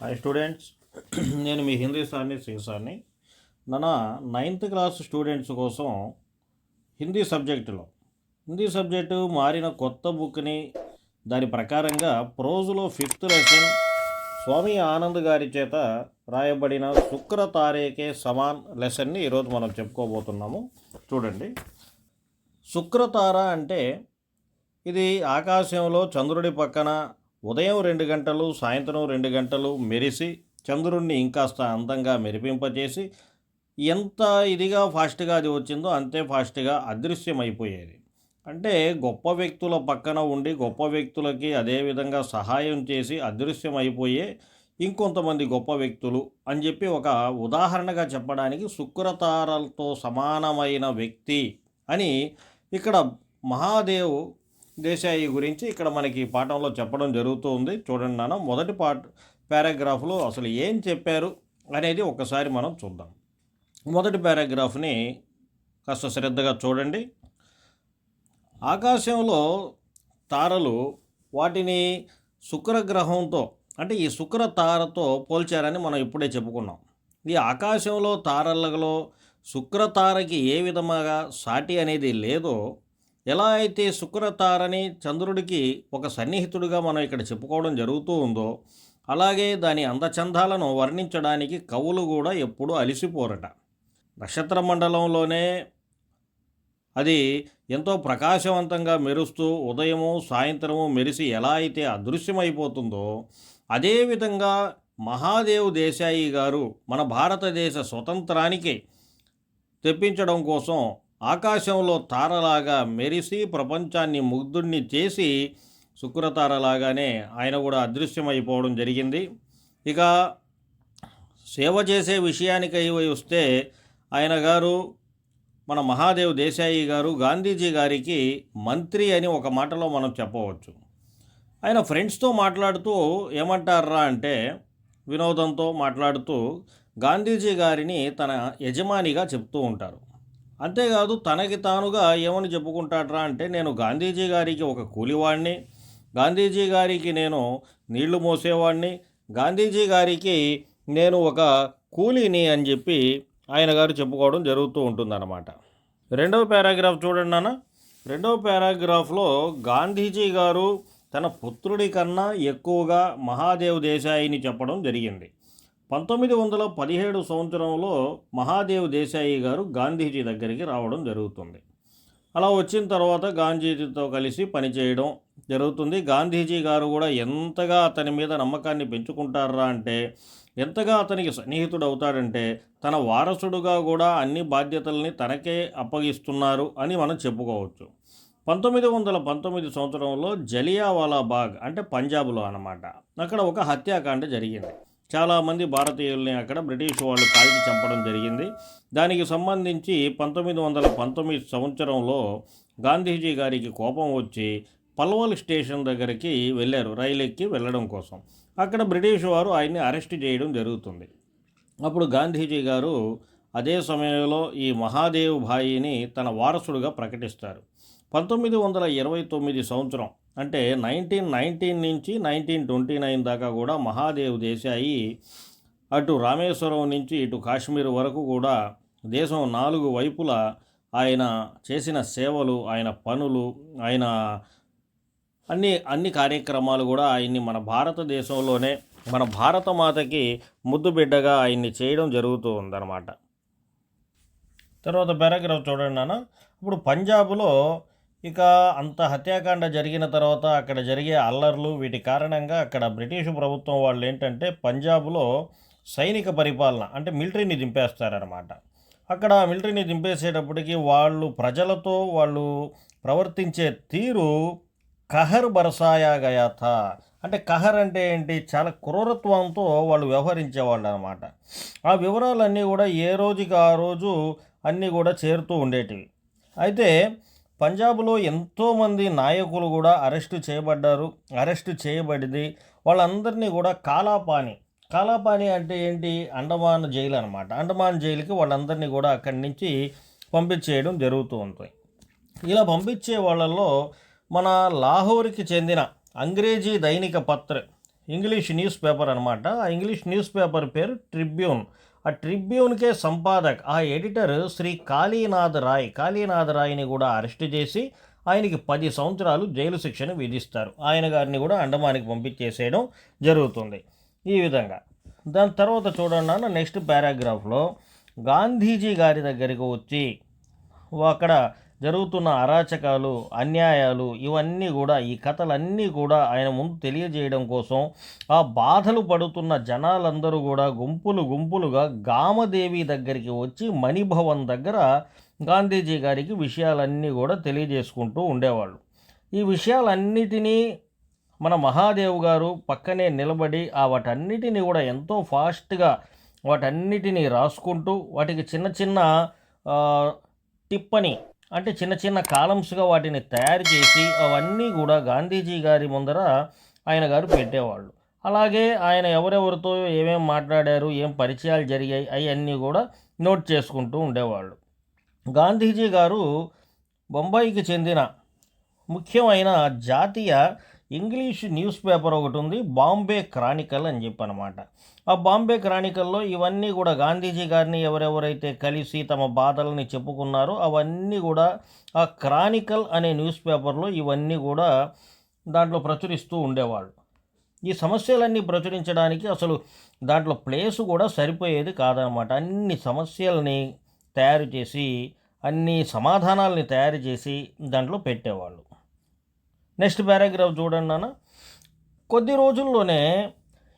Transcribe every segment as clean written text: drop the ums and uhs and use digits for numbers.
Hi students, నేను మీ హిందీ సార్ని శ్రీసార్ని. మన 9th క్లాస్ స్టూడెంట్స్ కోసం హిందీ సబ్జెక్టు మారిన కొత్త బుక్ని దాని ప్రకారంగా ప్రోజులో 5th లెసన్ స్వామి ఆనంద్ గారి చేత రాయబడిన శుక్ర తారేకే సమాన్ లెసన్ని ఈరోజు మనం చెప్పుకోబోతున్నాము. చూడండి, శుక్రతార అంటే ఇది ఆకాశంలో చంద్రుడి పక్కన ఉదయం 2 గంటలు సాయంత్రం 2 గంటలు మెరిసి చంద్రుడిని ఇంకాస్త అందంగా మెరిపింపజేసి ఎంత ఇదిగా ఫాస్ట్గా అది వచ్చిందో అంతే ఫాస్ట్గా అదృశ్యమైపోయేది. అంటే గొప్ప వ్యక్తుల పక్కన ఉండి గొప్ప వ్యక్తులకి అదేవిధంగా సహాయం చేసి అదృశ్యమైపోయే ఇంకొంతమంది గొప్ప వ్యక్తులు అని చెప్పి ఒక ఉదాహరణగా చెప్పడానికి శుక్రతారలతో సమానమైన వ్యక్తి అని ఇక్కడ మహాదేవ్ దేశాయి గురించి ఇక్కడ మనకి పాఠంలో చెప్పడం జరుగుతూ ఉంది. చూడండి నాన్న, మొదటి పారాగ్రాఫ్లో అసలు ఏం చెప్పారు అనేది ఒకసారి మనం చూద్దాం. మొదటి పారాగ్రాఫ్ని కాస్త శ్రద్ధగా చూడండి. ఆకాశంలో తారలు వాటిని శుక్రగ్రహంతో అంటే ఈ శుక్ర తారతో పోల్చారని మనం ఇప్పుడే చెప్పుకున్నాం. ఈ ఆకాశంలో తారలలో శుక్రతారకి ఏ విధంగా సాటి అనేది లేదో, ఎలా అయితే శుక్రతారని చంద్రుడికి ఒక సన్నిహితుడిగా మనం ఇక్కడ చెప్పుకోవడం జరుగుతూ ఉందో, అలాగే దాని అందచందాలను వర్ణించడానికి కవులు కూడా ఎప్పుడూ అలిసిపోరట. నక్షత్ర మండలంలోనే అది ఎంతో ప్రకాశవంతంగా మెరుస్తూ ఉదయము సాయంత్రము మెరిసి ఎలా అయితే అదృశ్యమైపోతుందో, అదేవిధంగా మహాదేవ్ దేశాయి గారు మన భారతదేశ స్వతంత్రానికి తెప్పించడం కోసం ఆకాశంలో తారలాగా మెరిసి ప్రపంచాన్ని ముగ్ధుడిని చేసి శుక్రతారలాగానే ఆయన కూడా అదృశ్యమైపోవడం జరిగింది. ఇక సేవ చేసే విషయానికి వస్తే ఆయన గారు మన మహాదేవ్ దేశాయి గారు గాంధీజీ గారికి మంత్రి అని ఒక మాటలో మనం చెప్పవచ్చు. ఆయన ఫ్రెండ్స్తో మాట్లాడుతూ ఏమంటారా అంటే, వినోదంతో మాట్లాడుతూ గాంధీజీ గారిని తన యజమానిగా చెప్తూ ఉంటారు. అంతేకాదు తనకి తానుగా ఏమని చెప్పుకుంటాడ్రా అంటే, నేను గాంధీజీ గారికి ఒక కూలివాడిని, గాంధీజీ గారికి నేను నీళ్లు మోసేవాడిని, గాంధీజీ గారికి నేను ఒక కూలీని అని చెప్పి ఆయన గారు చెప్పుకోవడం జరుగుతూ ఉంటుందన్నమాట. రెండవ పారాగ్రాఫ్ చూడండి నాన్న. రెండవ పారాగ్రాఫ్లో గాంధీజీ గారు తన పుత్రుడి కన్నా ఎక్కువగా మహాదేవ్ దేశాయిని చెప్పడం జరిగింది. 1917 సంవత్సరంలో మహాదేవ్ దేశాయి గారు గాంధీజీ దగ్గరికి రావడం జరుగుతుంది. అలా వచ్చిన తర్వాత గాంధీజీతో కలిసి పనిచేయడం జరుగుతుంది. గాంధీజీ గారు కూడా ఎంతగా అతని మీద నమ్మకాన్ని పెంచుకుంటారా అంటే, ఎంతగా అతనికి సన్నిహితుడు అవుతాడంటే, తన వారసుడుగా కూడా అన్ని బాధ్యతల్ని తనకే అప్పగిస్తున్నారు అని మనం చెప్పుకోవచ్చు. 1919 సంవత్సరంలో జలియావాలా బాగ్ అంటే పంజాబ్లో అన్నమాట, అక్కడ ఒక హత్యాకాండ జరిగింది. చాలామంది భారతీయుల్ని అక్కడ బ్రిటిష్ వాళ్ళు కాల్చి చంపడం జరిగింది. దానికి సంబంధించి 1919 సంవత్సరంలో గాంధీజీ గారికి కోపం వచ్చి పల్వల్ స్టేషన్ దగ్గరికి వెళ్ళారు, రైలు ఎక్కి వెళ్ళడం కోసం. అక్కడ బ్రిటిష్ వారు ఆయన్ని అరెస్ట్ చేయడం జరుగుతుంది. అప్పుడు గాంధీజీ గారు అదే సమయంలో ఈ మహాదేవ్ భాయిని తన వారసుడుగా ప్రకటిస్తారు. 1929 సంవత్సరం అంటే 1919 నుంచి 1929 దాకా కూడా మహాదేవ్ దేశాయి అటు రామేశ్వరం నుంచి ఇటు కాశ్మీర్ వరకు కూడా దేశం 4 వైపులా ఆయన చేసిన సేవలు, ఆయన పనులు, ఆయన అన్ని కార్యక్రమాలు కూడా ఆయన్ని మన భారతదేశంలోనే మన భారతమాతకి ముద్దు బిడ్డగా ఆయన్ని చేయడం జరుగుతూ ఉందన్నమాట. తర్వాత పారాగ్రాఫ్ చూడండి నాన్న. ఇప్పుడు పంజాబ్లో ఇక అంత హత్యాకాండ జరిగిన తర్వాత అక్కడ జరిగే అల్లర్లు, వీటి కారణంగా అక్కడ బ్రిటిష్ ప్రభుత్వం వాళ్ళు ఏంటంటే పంజాబ్లో సైనిక పరిపాలన అంటే మిలిటరీని దింపేస్తారనమాట. అక్కడ మిలిటరీని దింపేసేటప్పటికి ప్రజలతో వాళ్ళు ప్రవర్తించే తీరు కహర్ బరసాయా గయా థా. అంటే కహర్ అంటే ఏంటి, చాలా క్రూరత్వంతో వాళ్ళు వ్యవహరించేవాళ్ళు అనమాట. ఆ వివరాలన్నీ కూడా ఏ రోజుకి ఆ రోజు అన్నీ కూడా చేరుతూ ఉండేటివి. అయితే పంజాబ్లో ఎంతోమంది నాయకులు కూడా అరెస్టు చేయబడింది. వాళ్ళందరినీ కూడా కాలాపాని అంటే ఏంటి, అండమాన్ జైలు అనమాట. అండమాన్ జైలుకి వాళ్ళందరినీ కూడా అక్కడి నుంచి పంపించేయడం జరుగుతూ ఉంటుంది. ఇలా పంపించే వాళ్ళల్లో మన లాహోర్కి చెందిన అంగ్రేజీ దైనిక పత్ర ఇంగ్లీష్ న్యూస్ పేపర్ అనమాట. ఆ ఇంగ్లీష్ న్యూస్ పేపర్ పేరు ట్రిబ్యూన్. ఆ ట్రిబ్యూన్కే సంపాదక్, ఆ ఎడిటర్ శ్రీ కాళీనాథ్ రాయ్ని కూడా అరెస్ట్ చేసి ఆయనకి 10 సంవత్సరాలు జైలు శిక్షను విధిస్తారు. ఆయన గారిని కూడా అండమానికి పంపించేసేయడం జరుగుతుంది. ఈ విధంగా దాని తర్వాత చూడండి నెక్స్ట్ పారాగ్రాఫ్లో గాంధీజీ గారి దగ్గరికి వచ్చి అక్కడ జరుగుతున్న అరాచకాలు, అన్యాయాలు ఇవన్నీ కూడా, ఈ కథలన్నీ కూడా ఆయన ముందు తెలియజేయడం కోసం ఆ బాధలు పడుతున్న జనాలందరూ కూడా గుంపులుగా గామదేవి దగ్గరికి వచ్చి మణిభవన్ దగ్గర గాంధీజీ గారికి విషయాలన్నీ కూడా తెలియజేసుకుంటూ ఉండేవాళ్ళు. ఈ విషయాలన్నిటినీ మన మహాదేవ్ గారు పక్కనే నిలబడి వాటన్నిటిని కూడా ఎంతో ఫాస్ట్గా వాటన్నిటినీ రాసుకుంటూ వాటికి చిన్న చిన్న టిప్పని అంటే చిన్న చిన్న కాలమ్స్గా వాటిని తయారు చేసి అవన్నీ కూడా గాంధీజీ గారి ముందర ఆయన గారు పెట్టేవాళ్ళు. అలాగే ఆయన ఎవరెవరితో ఏమేమి మాట్లాడారు, ఏం పరిచయాలు జరిగాయి అవన్నీ కూడా నోట్ చేసుకుంటూ ఉండేవాళ్ళు. గాంధీజీ గారు బొంబాయికి చెందిన ముఖ్యమైన జాతీయ ఇంగ్లీష్ న్యూస్ పేపర్ ఒకటి ఉంది, బాంబే క్రానికల్ అని చెప్పనమాట. ఆ బాంబే క్రానికల్లో ఇవన్నీ కూడా గాంధీజీ గారిని ఎవరెవరైతే కలిసి తమ బాధలని చెప్పుకున్నారో అవన్నీ కూడా ఆ క్రానికల్ అనే న్యూస్ పేపర్లో ఇవన్నీ కూడా దాంట్లో ప్రచురిస్తూ ఉండేవాళ్ళు. ఈ సమస్యలన్నీ ప్రచురించడానికి అసలు దాంట్లో ప్లేసు కూడా సరిపోయేది కాదనమాట. అన్ని సమస్యల్ని తయారు చేసి, అన్ని సమాధానాలని తయారు చేసి దాంట్లో పెట్టేవాళ్ళు. నెక్స్ట్ పారాగ్రాఫ్ చూడండి నాన్న. కొద్ది రోజుల్లోనే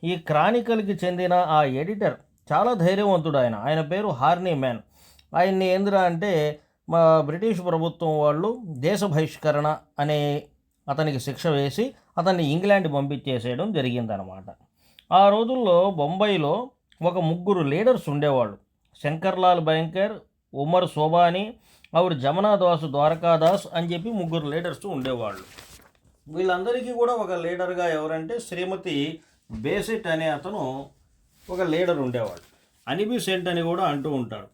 ఈ క్రానికల్కి చెందిన ఆ ఎడిటర్ చాలా ధైర్యవంతుడు. ఆయన పేరు హార్నీ మ్యాన్. ఆయన్ని ఏందిరా అంటే మా బ్రిటిష్ ప్రభుత్వం వాళ్ళు దేశ బహిష్కరణ అనే అతనికి శిక్ష వేసి అతన్ని ఇంగ్లాండ్ పంపించేసేయడం జరిగిందనమాట. ఆ రోజుల్లో బొంబాయిలో ఒక 3 లీడర్స్ ఉండేవాళ్ళు. శంకర్లాల్ భయంకర్, ఉమర్ సోబానీ, ఆవిడ జమనాదాసు ద్వారకాదాస్ అని చెప్పి 3 లీడర్స్ ఉండేవాళ్ళు. వీళ్ళందరికీ కూడా ఒక లీడర్గా ఎవరంటే శ్రీమతి బేసెట్ అనే అతను ఒక లీడర్ ఉండేవాడు. అనిబిసెంట్ అని కూడా అంటూ ఉంటారు.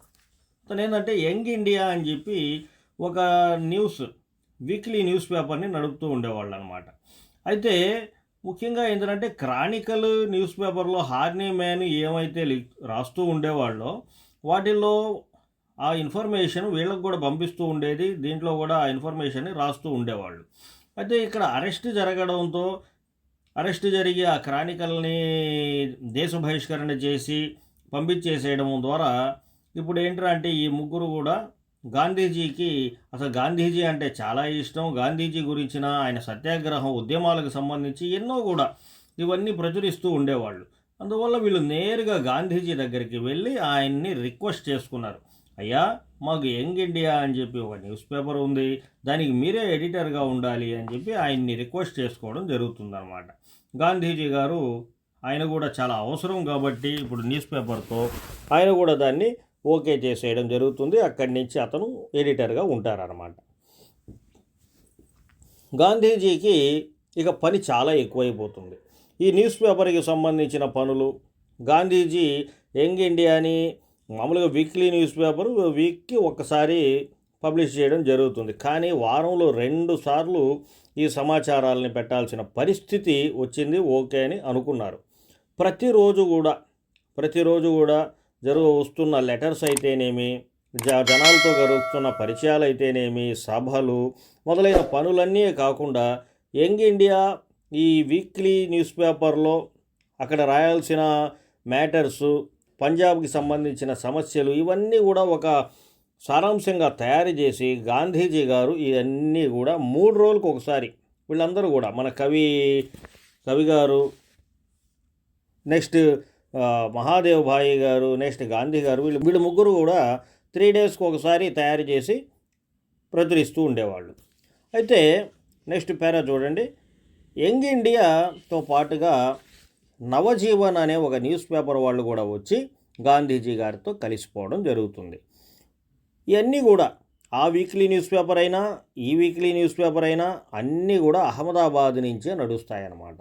అతను ఏంటంటే యంగ్ ఇండియా అని చెప్పి ఒక వీక్లీ న్యూస్ పేపర్ని నడుపుతూ ఉండేవాళ్ళు అనమాట. అయితే ముఖ్యంగా ఏంటంటే క్రానికల్ న్యూస్ పేపర్లో హార్నీ మ్యాన్ ఏమైతే రాస్తూ ఉండేవాళ్ళో వాటిల్లో ఆ ఇన్ఫర్మేషన్ వీళ్ళకి కూడా పంపిస్తూ ఉండేది. దీంట్లో కూడా ఆ ఇన్ఫర్మేషన్ని రాస్తూ ఉండేవాళ్ళు. అయితే ఇక్కడ అరెస్ట్ జరిగి ఆ క్రానికల్ని దేశ బహిష్కరణ చేసి పంపించేసేయడం ద్వారా ఇప్పుడు ఏంటంటే ఈ 3 కూడా గాంధీజీకి అసలు గాంధీజీ అంటే చాలా ఇష్టం. గాంధీజీ గురించిన ఆయన సత్యాగ్రహం ఉద్యమాలకు సంబంధించి ఎన్నో కూడా ఇవన్నీ ప్రచురిస్తూ ఉండేవాళ్ళు. అందువల్ల వీళ్ళు నేరుగా గాంధీజీ దగ్గరికి వెళ్ళి ఆయన్ని రిక్వెస్ట్ చేసుకున్నారు. అయ్యా, మాకు యంగ్ ఇండియా అని చెప్పి ఒక న్యూస్ పేపర్ ఉంది, దానికి మీరే ఎడిటర్గా ఉండాలి అని చెప్పి ఆయన్ని రిక్వెస్ట్ చేసుకోవడం జరుగుతుందన్నమాట. గాంధీజీ గారు ఆయన కూడా చాలా అవసరం కాబట్టి ఇప్పుడు న్యూస్ పేపర్తో ఆయన కూడా దాన్ని ఓకే చేసేయడం జరుగుతుంది. అక్కడి నుంచి అతను ఎడిటర్గా ఉంటారన్నమాట. గాంధీజీకి ఇక పని చాలా ఎక్కువైపోతుంది. ఈ న్యూస్ పేపర్కి సంబంధించిన పనులు గాంధీజీ యంగ్ ఇండియాని మామూలుగా వీక్లీ న్యూస్ పేపర్ వీక్కి ఒక్కసారి పబ్లిష్ చేయడం జరుగుతుంది. కానీ వారంలో 2 సార్లు ఈ సమాచారాలని పెట్టాల్సిన పరిస్థితి వచ్చింది. ఓకే అని అనుకున్నారు. ప్రతిరోజు కూడా వస్తున్న లెటర్స్ అయితేనేమి, జనాలతో జరుగుతున్న పరిచయాలు అయితేనేమి, సభలు మొదలైన పనులన్నీ కాకుండా యంగ్ ఇండియా ఈ వీక్లీ న్యూస్ పేపర్లో అక్కడ రాయాల్సిన మ్యాటర్సు, పంజాబ్కి సంబంధించిన సమస్యలు ఇవన్నీ కూడా ఒక సారాంశంగా తయారు చేసి గాంధీజీ గారు ఇవన్నీ కూడా 3 రోజులకు ఒకసారి వీళ్ళందరూ కూడా మన కవి గారు, నెక్స్ట్ మహాదేవ్ భాయ్ గారు, నెక్స్ట్ గాంధీ గారు, వీళ్ళు 3 కూడా 3 డేస్కి ఒకసారి తయారు చేసి ప్రచురిస్తూ ఉండేవాళ్ళు. అయితే నెక్స్ట్ పేరా చూడండి. యంగ్ ఇండియాతో పాటుగా నవజీవన్ అనే ఒక న్యూస్ పేపర్ వాళ్ళు కూడా వచ్చి గాంధీజీ గారితో కలిసిపోవడం జరుగుతుంది. ఇవన్నీ కూడా ఆ వీక్లీ న్యూస్ పేపర్ అయినా ఈ వీక్లీ న్యూస్ పేపర్ అయినా అన్నీ కూడా అహ్మదాబాద్ నుంచే నడుస్తాయన్నమాట.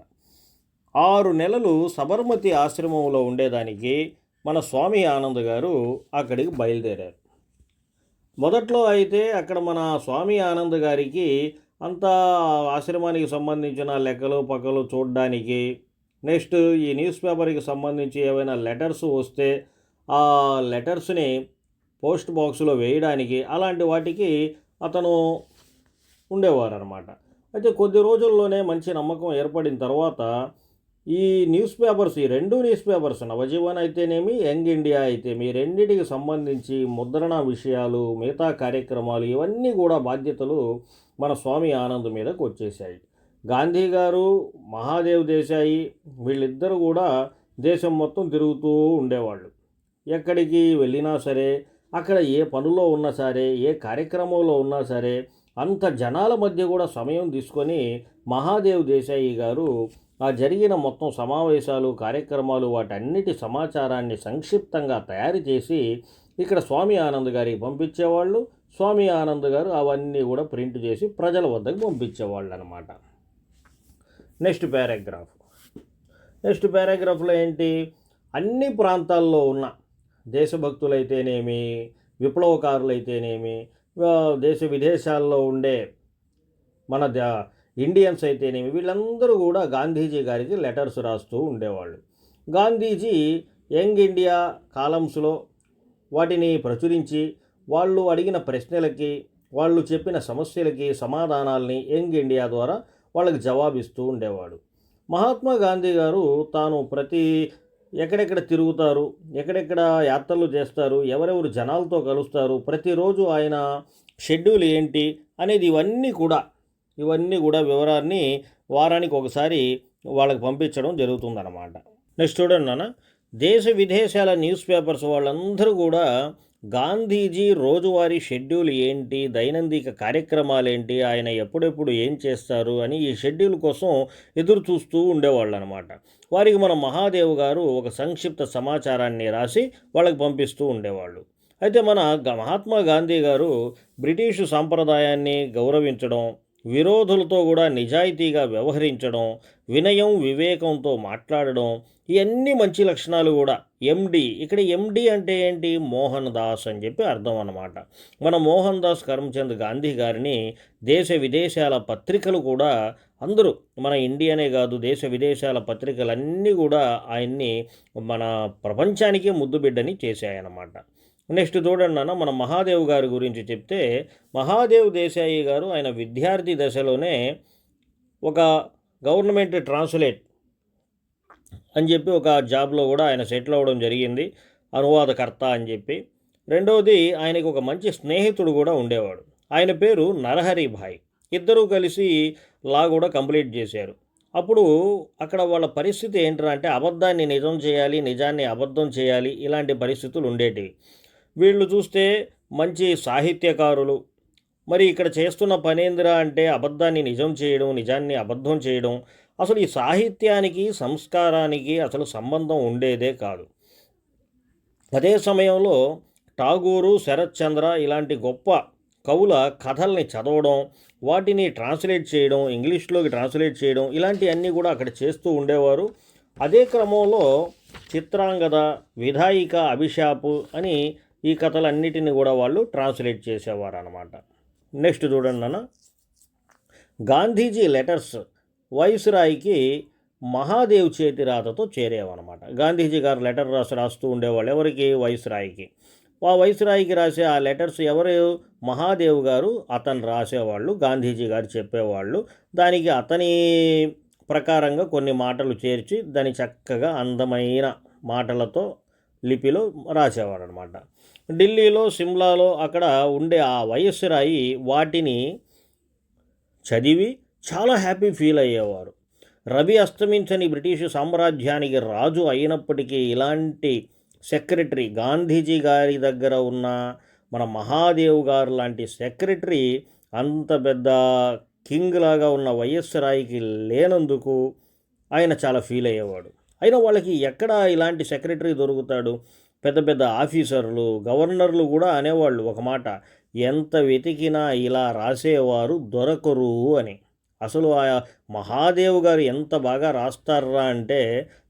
6 నెలలు సబర్మతి ఆశ్రమంలో ఉండేదానికి మన స్వామి ఆనంద్ గారు అక్కడికి బయలుదేరారు. మొదట్లో అయితే అక్కడ మన స్వామి ఆనంద్ గారికి అంతా ఆశ్రమానికి సంబంధించిన లెక్కలు పక్కలు చూడడానికి నెక్స్ట్ ఈ న్యూస్ పేపర్కి సంబంధించి ఏవైనా లెటర్స్ వస్తే ఆ లెటర్స్ని పోస్ట్ బాక్స్లో వేయడానికి అలాంటి వాటికి అతను ఉండేవారు అనమాట. అయితే కొద్ది రోజుల్లోనే మంచి నమ్మకం ఏర్పడిన తర్వాత ఈ న్యూస్ పేపర్స్, ఈ రెండు న్యూస్ పేపర్స్ నవజీవన్ అయితేనేమి, యంగ్ ఇండియా అయితేమి, రెండింటికి సంబంధించి ముద్రణ విషయాలు, మిగతా కార్యక్రమాలు ఇవన్నీ కూడా బాధ్యతలు మన స్వామి ఆనంద్ మీదకు వచ్చేసాయి. గాంధీ గారు, మహాదేవ్ దేశాయి వీళ్ళిద్దరూ కూడా దేశం మొత్తం తిరుగుతూ ఉండేవాళ్ళు. ఎక్కడికి వెళ్ళినా సరే, అక్కడ ఏ పనులో ఉన్నా సరే, ఏ కార్యక్రమంలో ఉన్నా సరే, అంత జనాల మధ్య కూడా సమయం తీసుకొని మహాదేవ్ దేశాయి గారు ఆ జరిగిన మొత్తం సమావేశాలు, కార్యక్రమాలు వాటన్నిటి సమాచారాన్ని సంక్షిప్తంగా తయారు చేసి ఇక్కడ స్వామి ఆనంద్ గారికి పంపించేవాళ్ళు. స్వామి ఆనంద్ గారు అవన్నీ కూడా ప్రింట్ చేసి ప్రజల వద్దకు పంపించేవాళ్ళు అనమాట. నెక్స్ట్ పారాగ్రాఫ్లో ఏంటి, అన్ని ప్రాంతాల్లో ఉన్న దేశభక్తులైతేనేమి, విప్లవకారులైతేనేమి, దేశ విదేశాల్లో ఉండే మన ఇండియన్స్ అయితేనేమి వీళ్ళందరూ కూడా గాంధీజీ గారికి లెటర్స్ రాస్తూ ఉండేవాళ్ళు. గాంధీజీ యంగ్ ఇండియా కాలమ్స్లో వాటిని ప్రచురించి వాళ్ళు అడిగిన ప్రశ్నలకి, వాళ్ళు చెప్పిన సమస్యలకి సమాధానాల్ని యంగ్ ఇండియా ద్వారా వాళ్ళకి జవాబిస్తూ ఉండేవాడు. మహాత్మా గాంధీ గారు తాను ఎక్కడెక్కడ తిరుగుతారు, ఎక్కడెక్కడ యాత్రలు చేస్తారు, ఎవరెవరు జనాలతో కలుస్తారు, ప్రతిరోజు ఆయన షెడ్యూల్ ఏంటి అనేది ఇవన్నీ కూడా వివరాన్ని వారానికి ఒకసారి వాళ్ళకి పంపించడం జరుగుతుందన్నమాట. నెక్స్ట్ చూడండి నాన్న, దేశ విదేశాల న్యూస్ పేపర్స్ వాళ్ళందరూ కూడా గాంధీజీ రోజువారీ షెడ్యూల్ ఏంటి, దైనందిక కార్యక్రమాలు ఏంటి, ఆయన ఎప్పుడెప్పుడు ఏం చేస్తారు అని ఈ షెడ్యూల్ కోసం ఎదురు చూస్తూ ఉండేవాళ్ళు అనమాట. వారికి మన మహాదేవ్ గారు ఒక సంక్షిప్త సమాచారాన్ని రాసి వాళ్ళకి పంపిస్తూ ఉండేవాళ్ళు. అయితే మన మహాత్మా గాంధీ గారు బ్రిటిషు సాంప్రదాయాన్ని గౌరవించడం, విరోధులతో కూడా నిజాయితీగా వ్యవహరించడం, వినయం వివేకంతో మాట్లాడడం, ఇవన్నీ మంచి లక్షణాలు కూడా. ఇక్కడ ఎండి అంటే ఏంటి, మోహన్ దాస్ అని చెప్పి అర్థం అన్నమాట. మన మోహన్ దాస్ కరమ్చంద్ గాంధీ గారిని దేశ విదేశాల పత్రికలు కూడా అందరూ, మన ఇండియానే కాదు దేశ విదేశాల పత్రికలన్నీ కూడా ఆయన్ని మన ప్రపంచానికే ముద్దుబిడ్డని చేశాయన్నమాట. నెక్స్ట్ చూడండి అన్న, మన మహాదేవ్ గారి గురించి చెప్తే, మహాదేవ్ దేశాయి గారు ఆయన విద్యార్థి దశలోనే ఒక గవర్నమెంట్ ట్రాన్స్లేట్ అని చెప్పి ఒక జాబ్లో కూడా ఆయన సెటిల్ అవ్వడం జరిగింది, అనువాదకర్త అని చెప్పి. రెండవది, ఆయనకు ఒక మంచి స్నేహితుడు కూడా ఉండేవాడు, ఆయన పేరు నరహరి భాయ్. ఇద్దరూ కలిసి లా కూడా కంప్లీట్ చేశారు. అప్పుడు అక్కడ వాళ్ళ పరిస్థితి ఏంటంటే అంటే అబద్ధాన్ని నిజం చేయాలి, నిజాన్ని అబద్ధం చేయాలి, ఇలాంటి పరిస్థితులు ఉండేటివి. వీళ్ళు చూస్తే మంచి సాహిత్యకారులు, మరి ఇక్కడ చేస్తున్న పనేందిరా అంటే అబద్ధాన్ని నిజం చేయడం, నిజాన్ని అబద్ధం చేయడం. అసలు ఈ సాహిత్యానికి సంస్కారానికి అసలు సంబంధం ఉండేదే కాదు. అదే సమయంలో ఠాగూరు, శరత్ చంద్ర ఇలాంటి గొప్ప కవుల కథల్ని చదవడం, వాటిని ట్రాన్స్లేట్ చేయడం, ఇంగ్లీష్లోకి ట్రాన్స్లేట్ చేయడం, ఇలాంటివన్నీ కూడా అక్కడ చేస్తూ ఉండేవారు. అదే క్రమంలో చిత్రాంగద, విధాయిక అభిశాపు అని ఈ కథలన్నిటిని కూడా వాళ్ళు ట్రాన్స్లేట్ చేసేవారు అన్నమాట. నెక్స్ట్ చూడండి అన్న, గాంధీజీ లెటర్స్ వైస్రాయ్కి మహాదేవ్ చేతి రాతతో చేరేవన్నమాట. గాంధీజీ గారు లెటర్ రాస్తూ ఉండేవాళ్ళు ఎవరికి, వైస్రాయ్కి. ఆ వైస్రాయ్కి రాసే ఆ లెటర్స్ ఎవరు, మహాదేవ్ గారు అతను రాసేవాళ్ళు, గాంధీజీ గారు చెప్పేవాళ్ళు. దానికి అతని ప్రకారంగా కొన్ని మాటలు చేర్చి దాని చక్కగా అందమైన మాటలతో లిపిలో రాసేవారు అనమాట. ఢిల్లీలో, సిమ్లాలో అక్కడ ఉండే ఆ వైస్రాయి వాటిని చదివి చాలా హ్యాపీ ఫీల్ అయ్యేవారు. రవి అస్తమించని బ్రిటిషు సామ్రాజ్యానికి రాజు అయినప్పటికీ ఇలాంటి సెక్రటరీ, గాంధీజీ గారి దగ్గర ఉన్న మన మహాదేవ్ గారు లాంటి సెక్రటరీ అంత పెద్ద కింగ్ లాగా ఉన్న వైఎస్రాయికి లేనందుకు ఆయన చాలా ఫీల్ అయ్యేవాడు. అయినా వాళ్ళకి ఎక్కడ ఇలాంటి సెక్రటరీ దొరుకుతాడు, పెద్ద పెద్ద ఆఫీసర్లు, గవర్నర్లు కూడా అనేవాళ్ళు ఒక మాట, ఎంత వెతికినా ఇలా రాసేవారు దొరకరు అని. అసలు ఆ మహాదేవ్ గారు ఎంత బాగా రాస్తారా అంటే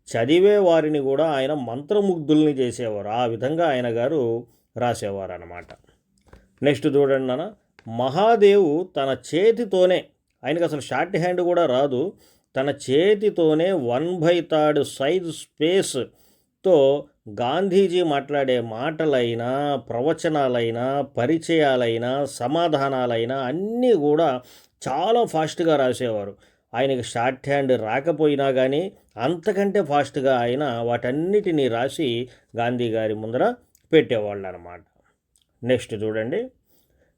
చదివే వారిని కూడా ఆయన మంత్రముగ్ధుల్ని చేసేవారు, ఆ విధంగా ఆయన గారు రాసేవారు అన్నమాట. నెక్స్ట్ చూడండి నాన్న, మహాదేవ్ తన చేతితోనే, ఆయనకు అసలు షార్ట్ హ్యాండ్ కూడా రాదు, తన చేతితోనే 1/3 సైజు స్పేస్తో గాంధీజీ మాట్లాడే మాటలైనా, ప్రవచనాలైనా, పరిచయాలైనా, సమాధానాలైనా అన్నీ కూడా చాలా ఫాస్ట్గా రాసేవారు. ఆయనకి షార్ట్ హ్యాండ్ రాకపోయినా కానీ అంతకంటే ఫాస్ట్గా ఆయన వాటన్నిటినీ రాసి గాంధీ గారి ముందర పెట్టేవాళ్ళు అన్నమాట. నెక్స్ట్ చూడండి.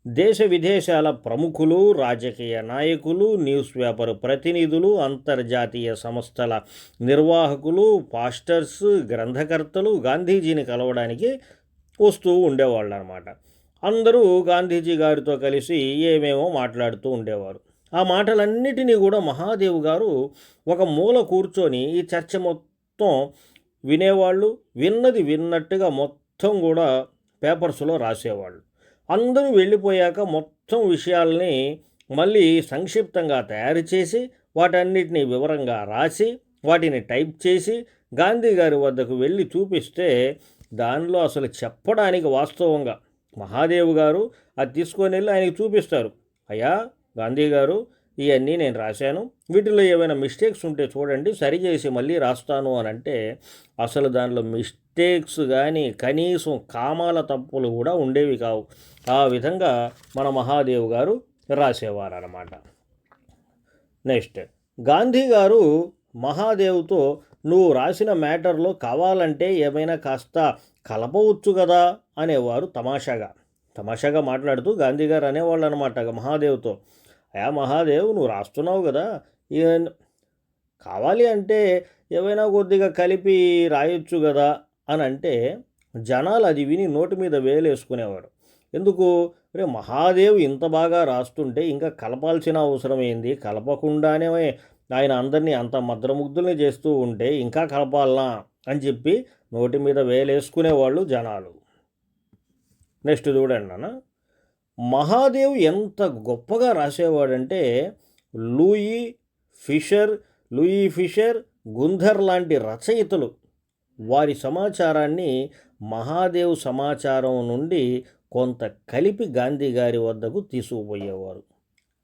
దేశ విదేశాల ప్రముఖులు, రాజకీయ నాయకులు, న్యూస్ పేపర్ ప్రతినిధులు, అంతర్జాతీయ సంస్థల నిర్వాహకులు, పాస్టర్స్, గ్రంథకర్తలు గాంధీజీని కలవడానికి వస్తూ ఉండేవాళ్ళు అన్నమాట. అందరూ గాంధీజీ గారితో కలిసి ఏమేమో మాట్లాడుతూ ఉండేవారు. ఆ మాటలన్నిటినీ కూడా మహాదేవ్ గారు ఒక మూల కూర్చొని ఈ చర్చ మొత్తం వినేవాళ్ళు. విన్నది విన్నట్టుగా మొత్తం కూడా పేపర్స్లో రాసేవాళ్ళు. అందరూ వెళ్ళిపోయాక మొత్తం విషయాల్ని మళ్ళీ సంక్షిప్తంగా తయారు చేసి వాటన్నిటిని వివరంగా రాసి వాటిని టైప్ చేసి గాంధీ గారి వద్దకు వెళ్ళి చూపిస్తే దానిలో అసలు చెప్పడానికి వాస్తవంగా మహాదేవ్ గారు అది తీసుకొని వెళ్ళి ఆయనకి చూపిస్తారు. అయ్యా గాంధీ గారు, ఇవన్నీ నేను రాశాను, వీటిలో ఏమైనా మిస్టేక్స్ ఉంటే చూడండి, సరిచేసి మళ్ళీ రాస్తాను అని అంటే అసలు దానిలో మిస్టేక్స్ కానీ కనీసం కామాల తప్పులు కూడా ఉండేవి కావు. ఆ విధంగా మన మహాదేవ్ గారు రాసేవారు అన్నమాట. నెక్స్ట్, గాంధీ గారు మహాదేవ్తో నువ్వు రాసిన మ్యాటర్లో కావాలంటే ఏమైనా కాస్త కలపవచ్చు కదా అనేవారు తమాషాగా మాట్లాడుతూ గాంధీ గారు అనేవాళ్ళు అనమాట మహాదేవ్తో. అయా మహాదేవ్, నువ్వు రాస్తున్నావు కదా, కావాలి అంటే ఏమైనా కొద్దిగా కలిపి రాయొచ్చు కదా అని అంటే జనాలు అది విని నోటి మీద వేలేసుకునేవారు. ఎందుకు? రే మహాదేవ్ ఇంత బాగా రాస్తుంటే ఇంకా కలపాల్సిన అవసరం ఏంది? కలపకుండానే ఆయన అందరినీ అంత మద్రముగ్ధుల్ని చేస్తూ ఉంటే ఇంకా కలపాలనా అని చెప్పి నోటి మీద వేలేసుకునేవాళ్ళు జనాలు. నెక్స్ట్ చూడండి నాన్న, మహాదేవ్ ఎంత గొప్పగా రాసేవాడంటే లూయి ఫిషర్, గుంధర్ లాంటి రచయితలు వారి సమాచారాన్ని మహాదేవ్ సమాచారం నుండి కొంత కలిపి గాంధీ గారి వద్దకు తీసుకుపోయేవారు.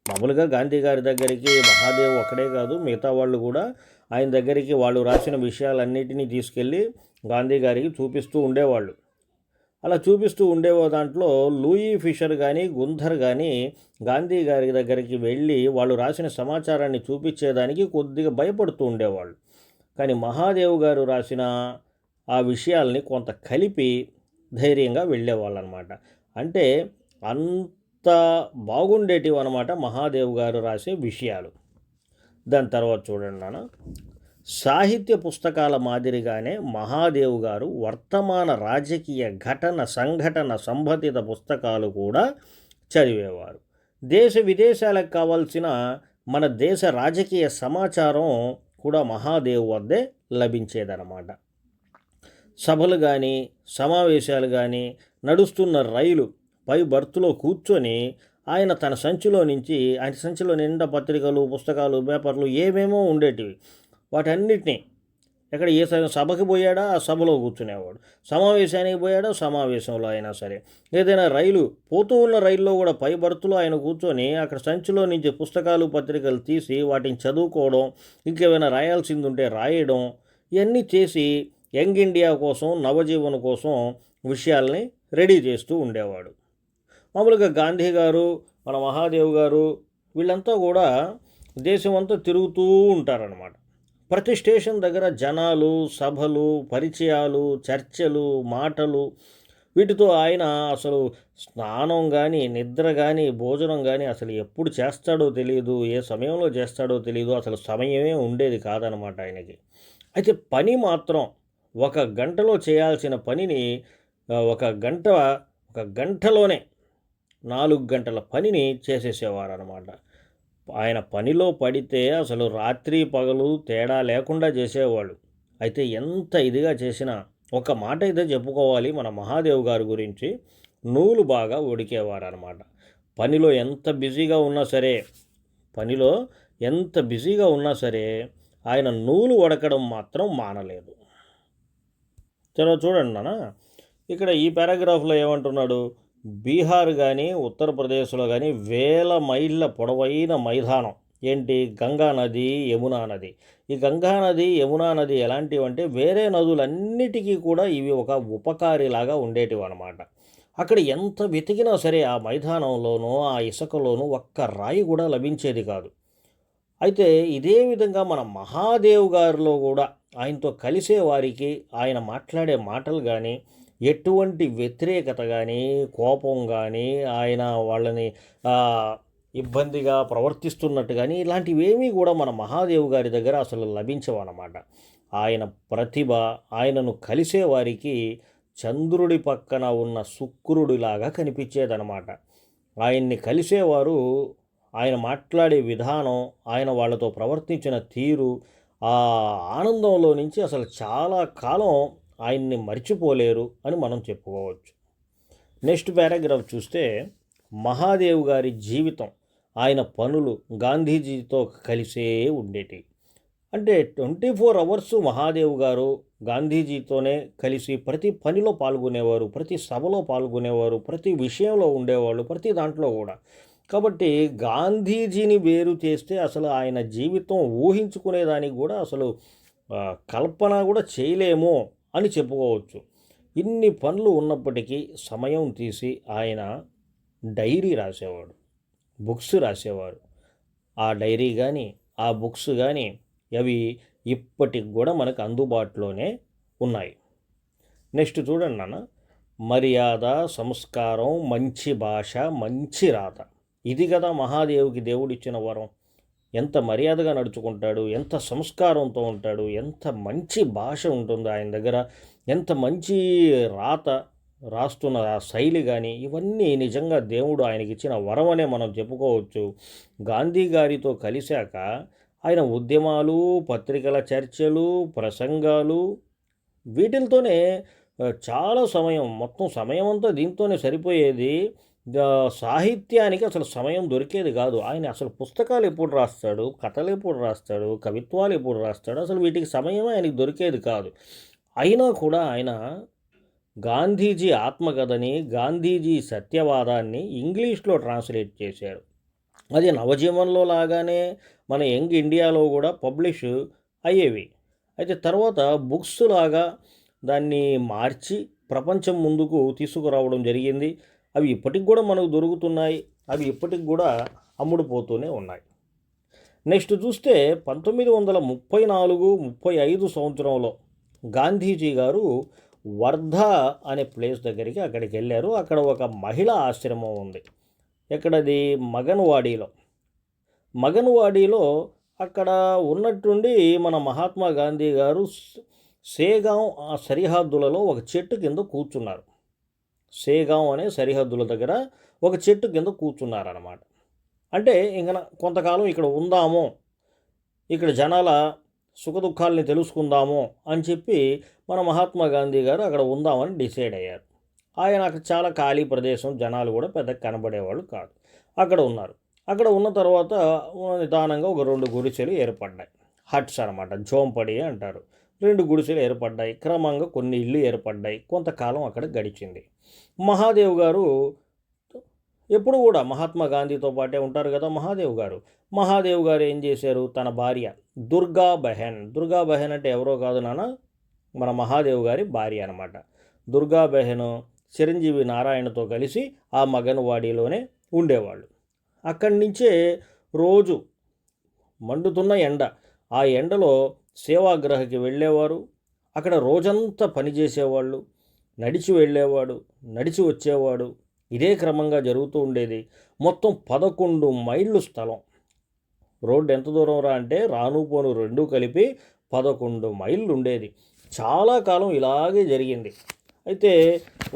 మామూలుగా గాంధీ గారి దగ్గరికి మహాదేవ్ ఒక్కడే కాదు, మిగతా వాళ్ళు కూడా ఆయన దగ్గరికి వాళ్ళు రాసిన విషయాలన్నిటినీ తీసుకెళ్ళి గాంధీ గారికి చూపిస్తూ ఉండేవాళ్ళు. అలా చూపిస్తూ ఉండేవో దాంట్లో లూయి ఫిషర్ కానీ గుంధర్ కానీ గాంధీ గారి దగ్గరికి వెళ్ళి వాళ్ళు రాసిన సమాచారాన్ని చూపించేదానికి కొద్దిగా భయపడుతూ ఉండేవాళ్ళు. కానీ మహాదేవ్ గారు రాసిన ఆ విషయాల్ని కొంత కలిపి ధైర్యంగా వెళ్ళేవాళ్ళు అనమాట. అంటే అంత బాగుండేటివి అనమాట మహాదేవ్ గారు రాసే విషయాలు. దాని తర్వాత చూడండి నాన్న, సాహిత్య పుస్తకాల మాదిరిగానే మహాదేవ్ గారు వర్తమాన రాజకీయ సంఘటన సంబంధిత పుస్తకాలు కూడా చదివేవారు. దేశ విదేశాలకు కావాల్సిన మన దేశ రాజకీయ సమాచారం కూడా మహాదేవ్ వద్దే లభించేదన్నమాట. సభలు కానీ సమావేశాలు కానీ నడుస్తున్న రైలు పై బర్తులో కూర్చొని ఆయన తన సంచిలో నిండా పత్రికలు, పుస్తకాలు, పేపర్లు ఏమేమో ఉండేటివి. వాటన్నిటినీ ఎక్కడ ఏ సభకి పోయాడా ఆ సభలో కూర్చునేవాడు, సమావేశానికి పోయాడా సమావేశంలో అయినా సరే, ఏదైనా రైలు పోతూ ఉన్న రైల్లో కూడా పై బర్తులో ఆయన కూర్చొని అక్కడ సంచిలో నుంచి పుస్తకాలు, పత్రికలు తీసి వాటిని చదువుకోవడం, ఇంకేమైనా రాయాల్సింది ఉంటే రాయడం, ఇవన్నీ చేసి యంగ్ ఇండియా కోసం, నవజీవన కోసం విషయాల్ని రెడీ చేస్తూ ఉండేవాడు. మామూలుగా గాంధీ గారు, మన మహాదేవ్ గారు వీళ్ళంతా కూడా దేశమంతా తిరుగుతూ ఉంటారనమాట. ప్రతి స్టేషన్ దగ్గర జనాలు, సభలు, పరిచయాలు, చర్చలు, మాటలు, వీటితో ఆయన అసలు స్నానం కానీ, నిద్ర కానీ, భోజనం కానీ అసలు ఎప్పుడు చేస్తాడో తెలియదు, ఏ సమయంలో చేస్తాడో తెలియదు, అసలు సమయమే ఉండేది కాదనమాట ఆయనకి. అయితే పని మాత్రం 1 గంటలో చేయాల్సిన పనిని ఒక గంటలోనే 4 గంటల పనిని చేసేసేవారు అనమాట. ఆయన పనిలో పడితే అసలు రాత్రి పగలు తేడా లేకుండా చేసేవాళ్ళు. అయితే ఎంత ఇదిగా చేసినా ఒక మాట అయితే చెప్పుకోవాలి మన మహాదేవ్ గారి గురించి, నూలు బాగా ఉడికేవారు అనమాట. పనిలో ఎంత బిజీగా ఉన్నా సరే ఆయన నూలు ఉడకడం మాత్రం మానలేదు. చలో చూడండి నాన్న, ఇక్కడ ఈ పారాగ్రాఫ్లో ఏమంటున్నాడు, బీహార్ కానీ ఉత్తరప్రదేశ్లో కానీ 1000 మైళ్ళ పొడవైన మైదానం ఏంటి? గంగా నది, యమునా నది. ఈ గంగా నది, యమునా నది ఎలాంటివంటే వేరే నదులన్నిటికీ కూడా ఇవి ఒక ఉపకారిలాగా ఉండేటివన్నమాట. అక్కడ ఎంత వెతికినా సరే ఆ మైదానంలోనూ, ఆ ఇసుకలోనూ ఒక్క రాయి కూడా లభించేది కాదు. అయితే ఇదే విధంగా మన మహాదేవ్ గారిలో కూడా ఆయనతో కలిసే వారికి ఆయన మాట్లాడే మాటలు కానీ, ఎటువంటి వ్యతిరేకత కానీ, కోపం కానీ, ఆయన వాళ్ళని ఇబ్బందిగా ప్రవర్తిస్తున్నట్టు కానీ ఇలాంటివేమీ కూడా మన మహాదేవ్ గారి దగ్గర అసలు లభించవన్నమాట. ఆయన ప్రతిభ ఆయనను కలిసే వారికి చంద్రుడి పక్కన ఉన్న శుక్రుడిలాగా కనిపించేదనమాట. ఆయన్ని కలిసేవారు ఆయన మాట్లాడే విధానం, ఆయన వాళ్ళతో ప్రవర్తించిన తీరు, ఆ ఆనందంలో నుంచి అసలు చాలా కాలం ఆయన్ని మర్చిపోలేరు అని మనం చెప్పుకోవచ్చు. నెక్స్ట్ పారాగ్రాఫ్ చూస్తే మహాదేవ్ గారి జీవితం, ఆయన పనులు గాంధీజీతో కలిసే ఉండేటివి. అంటే 24 అవర్స్ మహాదేవ్ గారు గాంధీజీతోనే కలిసి ప్రతి పనిలో పాల్గొనేవారు, ప్రతి సభలో పాల్గొనేవారు, ప్రతి విషయంలో ఉండేవాళ్ళు, ప్రతి దాంట్లో కూడా. కాబట్టి గాంధీజీని వేరు చేస్తే అసలు ఆయన జీవితం ఊహించుకునేదానికి కూడా అసలు కల్పన కూడా చేయలేమో అని చెప్పుకోవచ్చు. ఇన్ని పనులు ఉన్నప్పటికీ సమయం తీసి ఆయన డైరీ రాసేవాడు, బుక్స్ రాసేవారు. ఆ డైరీ కానీ, ఆ బుక్స్ కానీ అవి ఇప్పటికి కూడా మనకు అందుబాటులోనే ఉన్నాయి. నెక్స్ట్ చూడండి నాన్న, మర్యాద, సంస్కారం, మంచి భాష, మంచి రాత. ఇది కదా మహాదేవుకి దేవుడిచ్చిన వరం. ఎంత మర్యాదగా నడుచుకుంటాడు, ఎంత సంస్కారంతో ఉంటాడు, ఎంత మంచి భాష ఉంటుంది ఆయన దగ్గర, ఎంత మంచి రాత రాస్తున్న ఆ శైలి కానీ, ఇవన్నీ నిజంగా దేవుడు ఆయనకిచ్చిన వరం అనే మనం చెప్పుకోవచ్చు. గాంధీ గారితో కలిశాక ఆయన ఉద్యమాలు, పత్రికల చర్చలు, ప్రసంగాలు వీటితోనే చాలా సమయం, మొత్తం సమయం అంతా దీంతోనే సరిపోయేది. సాహిత్యానికి అసలు సమయం దొరికేది కాదు. ఆయన అసలు పుస్తకాలు ఎప్పుడు రాస్తాడు, కథలు ఎప్పుడు రాస్తాడు, కవిత్వాలు ఎప్పుడు రాస్తాడు, అసలు వీటికి సమయమే ఆయనకి దొరికేది కాదు. అయినా కూడా ఆయన గాంధీజీ ఆత్మకథని, గాంధీజీ సత్యవాదాన్ని ఇంగ్లీష్లో ట్రాన్స్లేట్ చేశారు. అది నవజీవన్లో లాగానే మన యంగ్ ఇండియాలో కూడా పబ్లిష్ అయ్యేవి. అయితే తర్వాత బుక్స్ లాగా దాన్ని మార్చి ప్రపంచం ముందుకు తీసుకురావడం జరిగింది. అవి ఇప్పటికి కూడా మనకు దొరుకుతున్నాయి, అవి ఇప్పటికి కూడా అమ్ముడుపోతూనే ఉన్నాయి. నెక్స్ట్ చూస్తే 1934-35 సంవత్సరంలో గాంధీజీ గారు వర్ధా అనే ప్లేస్ దగ్గరికి అక్కడికి వెళ్ళారు. అక్కడ ఒక మహిళా ఆశ్రమం ఉంది. ఎక్కడది? మగన్వాడీలో అక్కడ ఉన్నట్టుండి మన మహాత్మా గాంధీ గారు సేగాం ఆ సరిహద్దులలో ఒక చెట్టు కింద కూర్చున్నారు. సేగాం అనే సరిహద్దుల దగ్గర ఒక చెట్టు కింద కూర్చున్నారన్నమాట. అంటే ఇంక కొంతకాలం ఇక్కడ ఉందాము, ఇక్కడ జనాల సుఖదుఖాలని తెలుసుకుందాము అని చెప్పి మన మహాత్మా గాంధీ గారు అక్కడ ఉందామని డిసైడ్ అయ్యారు. ఆయన అక్కడ చాలా ఖాళీ ప్రదేశం, జనాలు కూడా పెద్దగా కనబడేవాళ్ళు కాదు. అక్కడ ఉన్నారు. అక్కడ ఉన్న తర్వాత నిదానంగా ఒక 2 గుడిసెలు ఏర్పడ్డాయి. హట్స్ అనమాట, జోంపడి అంటారు. 2 గుడిసెలు ఏర్పడ్డాయి. క్రమంగా కొన్ని ఇళ్ళు ఏర్పడ్డాయి. కొంతకాలం అక్కడ గడిచింది. మహాదేవ్ గారు ఎప్పుడు కూడా మహాత్మా గాంధీతో పాటే ఉంటారు కదా మహాదేవ్ గారు. మహాదేవ్ గారు ఏం చేశారు? తన భార్య దుర్గా బెహెన్ అంటే ఎవరో కాదు నాన్న, మన మహాదేవ్ గారి భార్య అనమాట. దుర్గా బెహెన్ చిరంజీవి నారాయణతో కలిసి ఆ మగన్వాడీలోనే ఉండేవాళ్ళు. అక్కడి నుంచే రోజు మండుతున్న ఎండ, ఆ ఎండలో సేవాగ్రహకి వెళ్ళేవారు. అక్కడ రోజంతా పనిచేసేవాళ్ళు. నడిచి వెళ్ళేవాడు, నడిచి వచ్చేవాడు. ఇదే క్రమంగా జరుగుతూ ఉండేది. మొత్తం 11 మైళ్ళు స్థలం. రోడ్డు ఎంత దూరం రా అంటే రాను పోను రెండూ కలిపి 11 మైళ్ళు ఉండేది. చాలా కాలం ఇలాగే జరిగింది. అయితే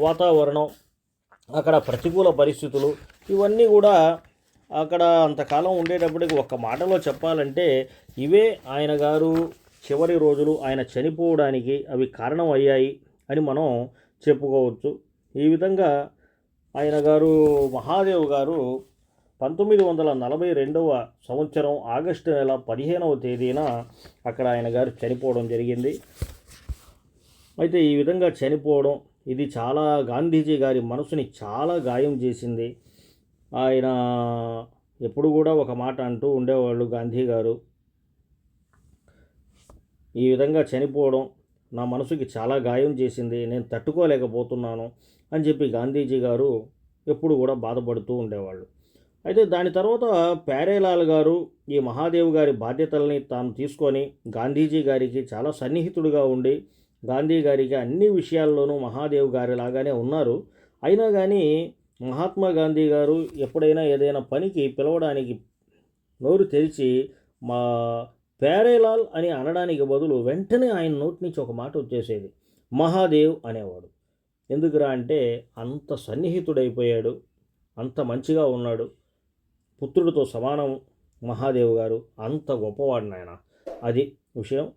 వాతావరణం, అక్కడ ప్రతికూల పరిస్థితులు ఇవన్నీ కూడా అక్కడ అంతకాలం ఉండేటప్పటికి ఒక్క మాటలో చెప్పాలంటే ఇవే ఆయన గారు చివరి రోజులు ఆయన చనిపోవడానికి అవి కారణం అయ్యాయి అని మనం చెప్పుకోవచ్చు. ఈ విధంగా ఆయన గారు మహాదేవ్ గారు 1942 సంవత్సరం ఆగస్టు నెల 15వ తేదీన అక్కడ ఆయన గారు చనిపోవడం జరిగింది. అయితే ఈ విధంగా చనిపోవడం ఇది చాలా గాంధీజీ గారి మనసుని చాలా గాయం చేసింది. ఆయన ఎప్పుడు కూడా ఒక మాట అంటూ ఉండేవాళ్ళు గాంధీ గారు, ఈ విధంగా చనిపోవడం నా మనసుకి చాలా గాయం చేసింది, నేను తట్టుకోలేకపోతున్నాను అని చెప్పి గాంధీజీ గారు ఎప్పుడు కూడా బాధపడుతూ ఉండేవాళ్ళు. అయితే దాని తర్వాత ప్యారేలాల్ గారు ఈ మహాదేవ్ గారి బాధ్యతల్ని తాను తీసుకొని గాంధీజీ గారికి చాలా సన్నిహితుడిగా ఉండి గాంధీ గారికి అన్ని విషయాల్లోనూ మహాదేవ్ గారి లాగానే ఉన్నారు. అయినా కానీ మహాత్మా గాంధీ గారు ఎప్పుడైనా ఏదైనా పనికి పిలవడానికి నోరు తెరిచి మా ప్యారేలాల్ అని అనడానికి బదులు వెంటనే ఆయన నోటి నుంచి ఒక మాట వచ్చేసేది, మహాదేవ్ అనేవాడు. ఎందుకురా అంటే అంత సన్నిహితుడైపోయాడు, అంత మంచిగా ఉన్నాడు, పుత్రుడితో సమానం మహాదేవ్ గారు, అంత గొప్పవాడు నాయన. అది విషయం.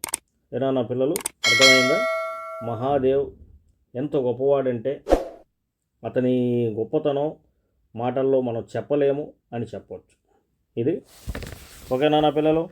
ఏనా నా పిల్లలు, అర్థమైందా? మహాదేవ్ ఎంత గొప్పవాడంటే అతని గొప్పతనం మాటల్లో మనం చెప్పలేము అని చెప్పవచ్చు. ఇది ఓకేనా నా పిల్లలు?